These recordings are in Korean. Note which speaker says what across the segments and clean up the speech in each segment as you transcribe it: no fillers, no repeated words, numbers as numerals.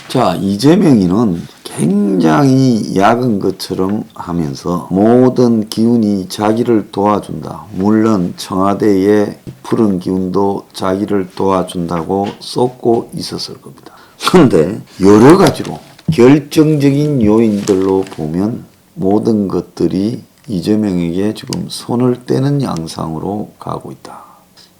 Speaker 1: 자, 이재명이는 굉장히 약은 것처럼 하면서 모든 기운이 자기를 도와준다. 물론 청와대의 푸른 기운도 자기를 도와준다고 쏟고 있었을 겁니다. 그런데 여러 가지로 결정적인 요인들로 보면 모든 것들이 이재명에게 지금 손을 떼는 양상으로 가고 있다.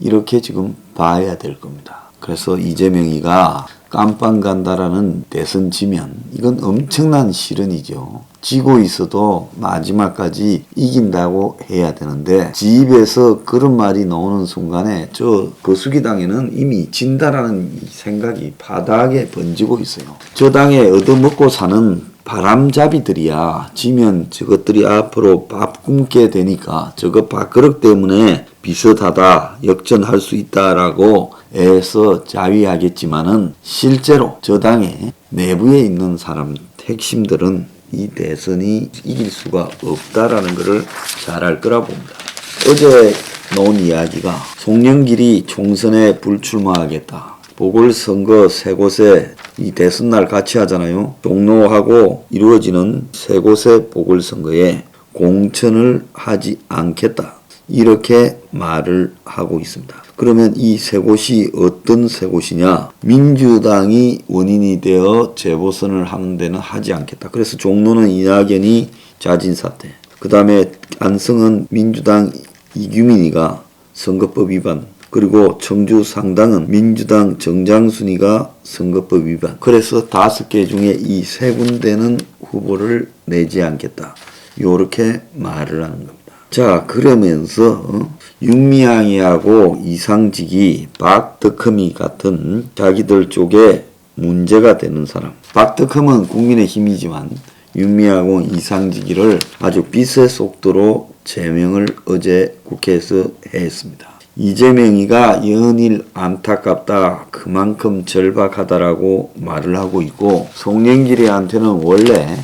Speaker 1: 이렇게 지금 봐야 될 겁니다. 그래서 이재명이가 깜빵 간다라는 대선 지면 이건 엄청난 실언이죠. 지고 있어도 마지막까지 이긴다고 해야 되는데 집에서 그런 말이 나오는 순간에 저 거수기당에는 이미 진다라는 생각이 바닥에 번지고 있어요. 저 당에 얻어먹고 사는 바람잡이들이야 지면 저것들이 앞으로 밥 굶게 되니까 저거 밥그릇 때문에 비슷하다 역전할 수 있다라고 애써 자위하겠지만은 실제로 저 당의 내부에 있는 사람 핵심들은 이 대선이 이길 수가 없다라는 것을 잘 알 거라 봅니다. 어제 나온 이야기가 송영길이 총선에 불출마하겠다. 보궐선거 세 곳에 이 대선날 같이 하잖아요. 종로하고 이루어지는 세 곳의 보궐선거에 공천을 하지 않겠다. 이렇게 말을 하고 있습니다. 그러면 이 세 곳이 어떤 세 곳이냐? 민주당이 원인이 되어 재보선을 하는 데는 하지 않겠다. 그래서 종로는 이낙연이 자진 사퇴. 그 다음에 안성은 민주당 이규민이가 선거법 위반. 그리고 청주 상당은 민주당 정장순이가 선거법 위반. 그래서 5개 중에 이 3군데는 후보를 내지 않겠다. 요렇게 말을 하는 겁니다. 자, 그러면서 윤미향이하고 이상직이 박덕흠이 같은 자기들 쪽에 문제가 되는 사람. 박덕흠은 국민의힘이지만 윤미향하고 이상직이를 아주 빛의 속도로 제명을 어제 국회에서 했습니다. 이재명이가 연일 안타깝다, 그만큼 절박하다라고 말을 하고 있고 송영길이한테는 원래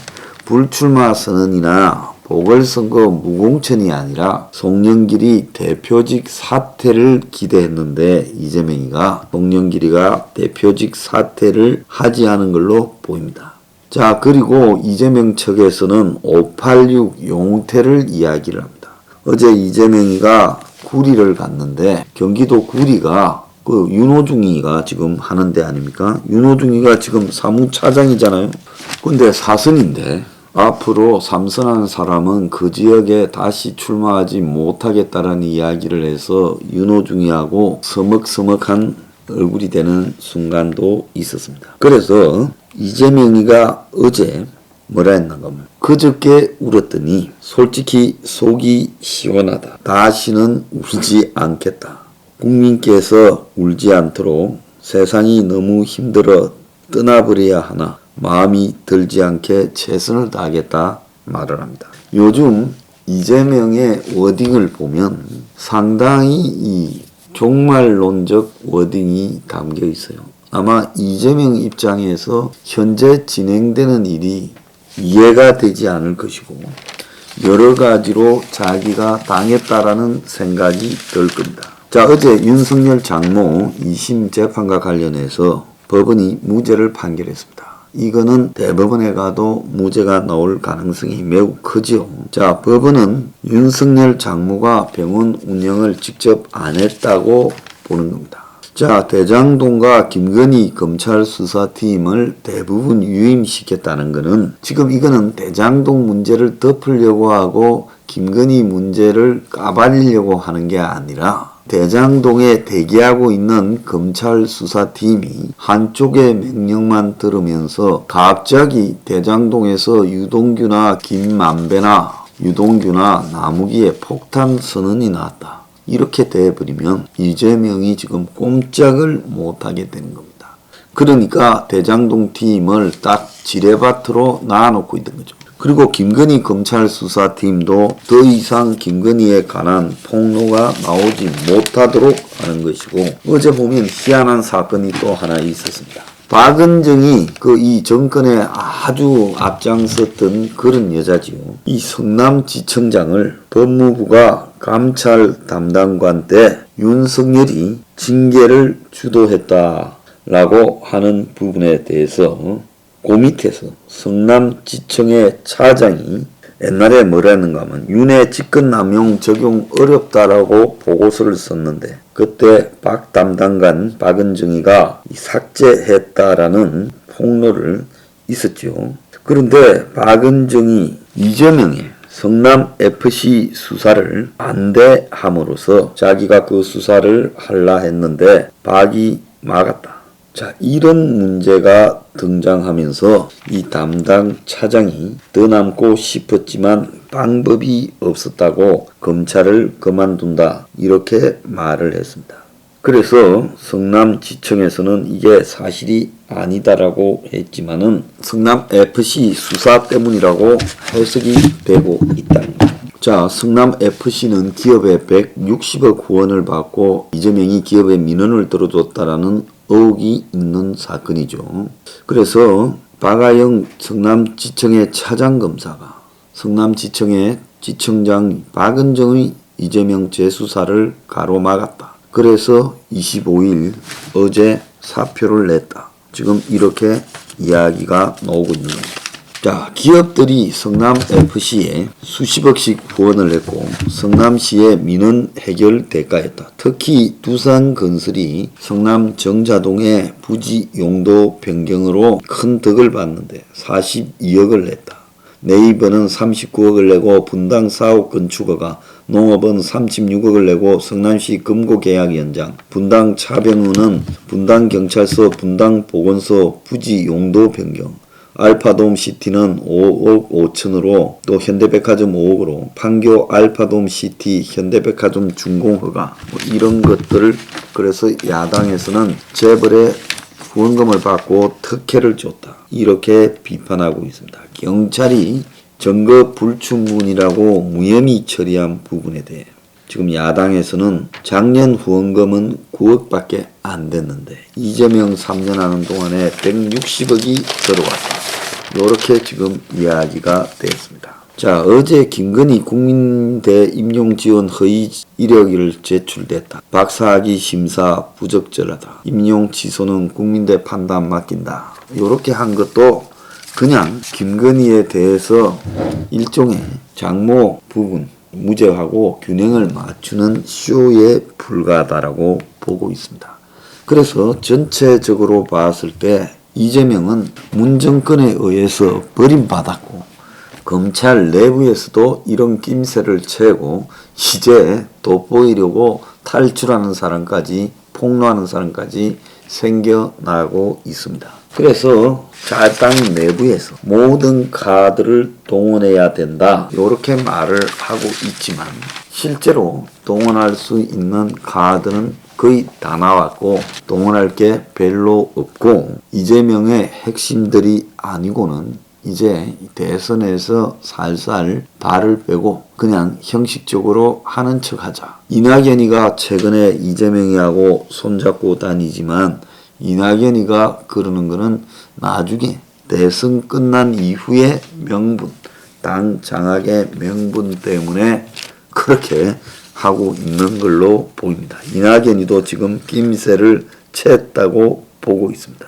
Speaker 1: 불출마 선언이나 보궐선거 무공천이 아니라 송영길이 대표직 사퇴를 기대했는데 이재명이가 송영길이가 대표직 사퇴를 하지 않은 걸로 보입니다. 자, 그리고 이재명 측에서는 586 용태를 이야기를 합니다. 어제 이재명이가 구리를 갔는데 경기도 구리가 그 윤호중이가 지금 하는 데 아닙니까? 윤호중이가 지금 사무차장이잖아요. 근데 사선인데 앞으로 삼선하는 사람은 그 지역에 다시 출마하지 못하겠다라는 이야기를 해서 윤호중이하고 서먹서먹한 얼굴이 되는 순간도 있었습니다. 그래서 이재명이가 어제 뭐라 했는가 하면 그저께 울었더니 솔직히 속이 시원하다. 다시는 울지 않겠다. 국민께서 울지 않도록 세상이 너무 힘들어 떠나버려야 하나 마음이 들지 않게 최선을 다하겠다 말을 합니다. 요즘 이재명의 워딩을 보면 상당히 이 종말론적 워딩이 담겨 있어요. 아마 이재명 입장에서 현재 진행되는 일이 이해가 되지 않을 것이고 여러 가지로 자기가 당했다라는 생각이 들 겁니다. 자, 어제 윤석열 장모 2심 재판과 관련해서 법원이 무죄를 판결했습니다. 이거는 대법원에 가도 무죄가 나올 가능성이 매우 크죠. 자, 법원은 윤석열 장모가 병원 운영을 직접 안 했다고 보는 겁니다. 자, 대장동과 김건희 검찰 수사팀을 대부분 유임시켰다는 것은 지금 이거는 대장동 문제를 덮으려고 하고 김건희 문제를 까발리려고 하는 게 아니라 대장동에 대기하고 있는 검찰 수사팀이 한쪽의 명령만 들으면서 갑자기 대장동에서 유동규나 김만배나 유동규나 나무기의 폭탄 선언이 나왔다. 이렇게 돼버리면 이재명이 지금 꼼짝을 못하게 되는 겁니다. 그러니까 대장동 팀을 딱 지뢰밭으로 놔놓고 있는 거죠. 그리고 김건희 검찰 수사팀도 더 이상 김건희에 관한 폭로가 나오지 못하도록 하는 것이고 어제 보면 희한한 사건이 또 하나 있었습니다. 박은정이 이 정권에 아주 앞장섰던 그런 여자지요. 이 성남지청장을 법무부가 감찰 담당관 때 윤석열이 징계를 주도했다라고 하는 부분에 대해서 그 밑에서 성남지청의 차장이 옛날에 뭐라는가 하면 윤회 직권남용 적용 어렵다라고 보고서를 썼는데 그때 박 담당관 박은정이가 삭제했다라는 폭로를 있었죠. 그런데 박은정이 이재명의 성남FC 수사를 반대함으로써 자기가 그 수사를 하려 했는데 박이 막았다. 자, 이런 문제가 등장하면서 이 담당 차장이 떠남고 싶었지만 방법이 없었다고 검찰을 그만둔다. 이렇게 말을 했습니다. 그래서 성남지청에서는 이게 사실이 아니다라고 했지만은 성남FC 수사 때문이라고 해석이 되고 있답니다. 자, 성남FC는 기업에 160억 후원을 받고 이재명이 기업에 민원을 들어줬다라는 의혹이 있는 사건이죠. 그래서 박아영 성남지청의 차장검사가 성남지청의 지청장 박은정의 이재명 재수사를 가로막았다. 그래서 25일 어제 사표를 냈다. 지금 이렇게 이야기가 나오고 있는 겁니다. 자, 기업들이 성남FC에 수십억씩 후원을 했고 성남시의 민원 해결 대가였다. 특히 두산건설이 성남 정자동의 부지 용도 변경으로 큰 덕을 봤는데 42억을 냈다. 네이버는 39억을 내고 분당 사옥 건축허가, 농업은 36억을 내고 성남시 금고 계약 연장, 분당 차병우는 분당경찰서 분당보건소 부지 용도 변경, 알파돔 시티는 5억 5천으로 또 현대백화점 5억으로 판교 알파돔 시티 현대백화점 준공허가 이런 것들을 그래서 야당에서는 재벌의 후원금을 받고 특혜를 줬다. 이렇게 비판하고 있습니다. 경찰이 증거 불충분이라고 무혐의 처리한 부분에 대해 지금 야당에서는 작년 후원금은 9억밖에 안 됐는데 이재명 3년 하는 동안에 160억이 들어왔다. 이렇게 지금 이야기가 되었습니다. 자, 어제 김건희 국민대 임용지원 허위 이력을 제출됐다. 박사학위 심사 부적절하다. 임용 취소는 국민대 판단 맡긴다. 이렇게 한 것도 그냥 김건희에 대해서 일종의 장모 부분 무죄하고 균형을 맞추는 쇼에 불과하다라고 보고 있습니다. 그래서 전체적으로 봤을 때 이재명은 문정권에 의해서 버림받았고 검찰 내부에서도 이런 낌새를 채고 이제 돋보이려고 탈출하는 사람까지 폭로하는 사람까지 생겨나고 있습니다. 그래서 자당 내부에서 모든 카드를 동원해야 된다 이렇게 말을 하고 있지만 실제로 동원할 수 있는 카드는 거의 다 나왔고 동원할 게 별로 없고 이재명의 핵심들이 아니고는 이제 대선에서 살살 발을 빼고 그냥 형식적으로 하는 척하자. 이낙연이가 최근에 이재명이하고 손잡고 다니지만 이낙연이가 그러는 거는 나중에 대선 끝난 이후에 명분, 당 장악의 명분 때문에 그렇게 하고 있는 걸로 보입니다. 이낙연이도 지금 낌새를 챘다고 보고 있습니다.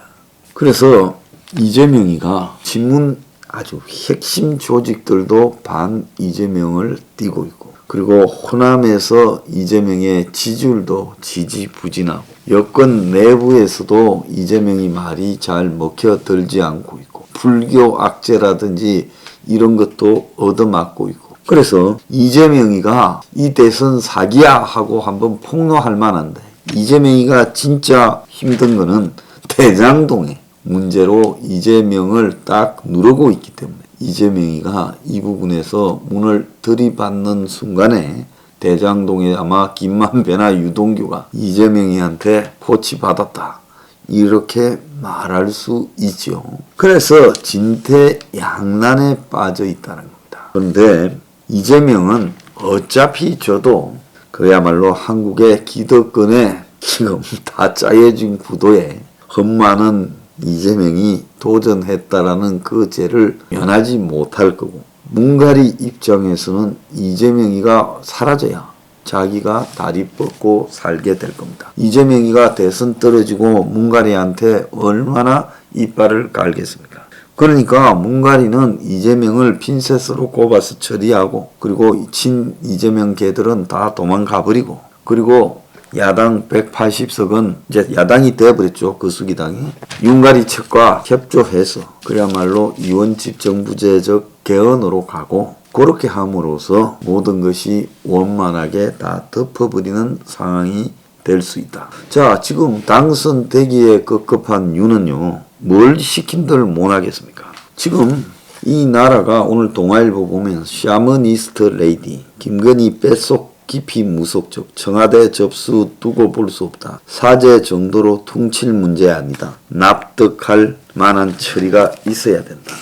Speaker 1: 그래서 이재명이가 친문 아주 핵심 조직들도 반 이재명을 띄고 있고 그리고 호남에서 이재명의 지지율도 지지부진하고 여권 내부에서도 이재명이 말이 잘 먹혀들지 않고 있고 불교 악재라든지 이런 것도 얻어맞고 있고 그래서 이재명이가 이 대선 사기야 하고 한번 폭로할 만한데 이재명이가 진짜 힘든 거는 대장동의 문제로 이재명을 딱 누르고 있기 때문에 이재명이가 이 부분에서 문을 들이받는 순간에 대장동에 아마 김만배나 유동규가 이재명이한테 포치받았다 이렇게 말할 수 있죠. 그래서 진퇴양난에 빠져 있다는 겁니다. 그런데 이재명은 어차피 저도 그야말로 한국의 기득권에 지금 다 짜여진 구도에 험많은 이재명이 도전했다라는 그 죄를 면하지 못할 거고 문가리 입장에서는 이재명이가 사라져야 자기가 다리 뻗고 살게 될 겁니다. 이재명이가 대선 떨어지고 문가리한테 얼마나 이빨을 깔겠습니까? 그러니까 문가리는 이재명을 핀셋으로 꼽아서 처리하고, 그리고 친 이재명 개들은 다 도망가 버리고, 그리고 야당 180석은 이제 야당이 되어버렸죠. 거수기당이. 윤가리 측과 협조해서 그야말로 이원집 정부제적 개헌으로 가고, 그렇게 함으로써 모든 것이 원만하게 다 덮어버리는 상황이 될 수 있다. 자, 지금 당선되기에 급급한 윤은요, 뭘 시킨들 못하겠습니까? 지금 이 나라가 오늘 동아일보 보면 샤머니스트 레이디, 김건희 뱃속 깊이 무속적, 청와대 접수 두고 볼 수 없다. 사죄 정도로 퉁칠 문제 아니다. 납득할 만한 처리가 있어야 된다.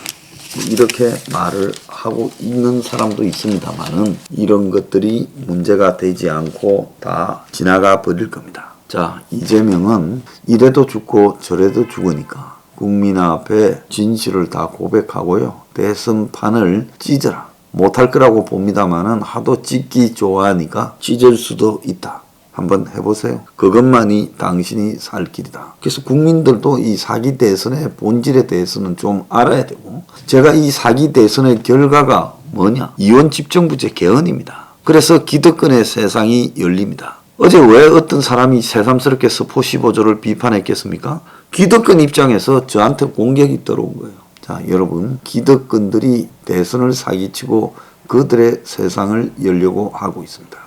Speaker 1: 이렇게 말을 하고 있는 사람도 있습니다만은 이런 것들이 문제가 되지 않고 다 지나가 버릴 겁니다. 자, 이재명은 이래도 죽고 저래도 죽으니까 국민 앞에 진실을 다 고백하고요. 대선판을 찢어라. 못할 거라고 봅니다만은 하도 찢기 좋아하니까 찢을 수도 있다. 한번 해보세요. 그것만이 당신이 살 길이다. 그래서 국민들도 이 사기 대선의 본질에 대해서는 좀 알아야 되고, 제가 이 사기 대선의 결과가 뭐냐? 이원 집정부제 개헌입니다. 그래서 기득권의 세상이 열립니다. 어제 왜 어떤 사람이 새삼스럽게 서포 15조를 비판했겠습니까? 기득권 입장에서 저한테 공격이 들어온 거예요. 자, 여러분, 기득권들이 대선을 사기치고 그들의 세상을 열려고 하고 있습니다.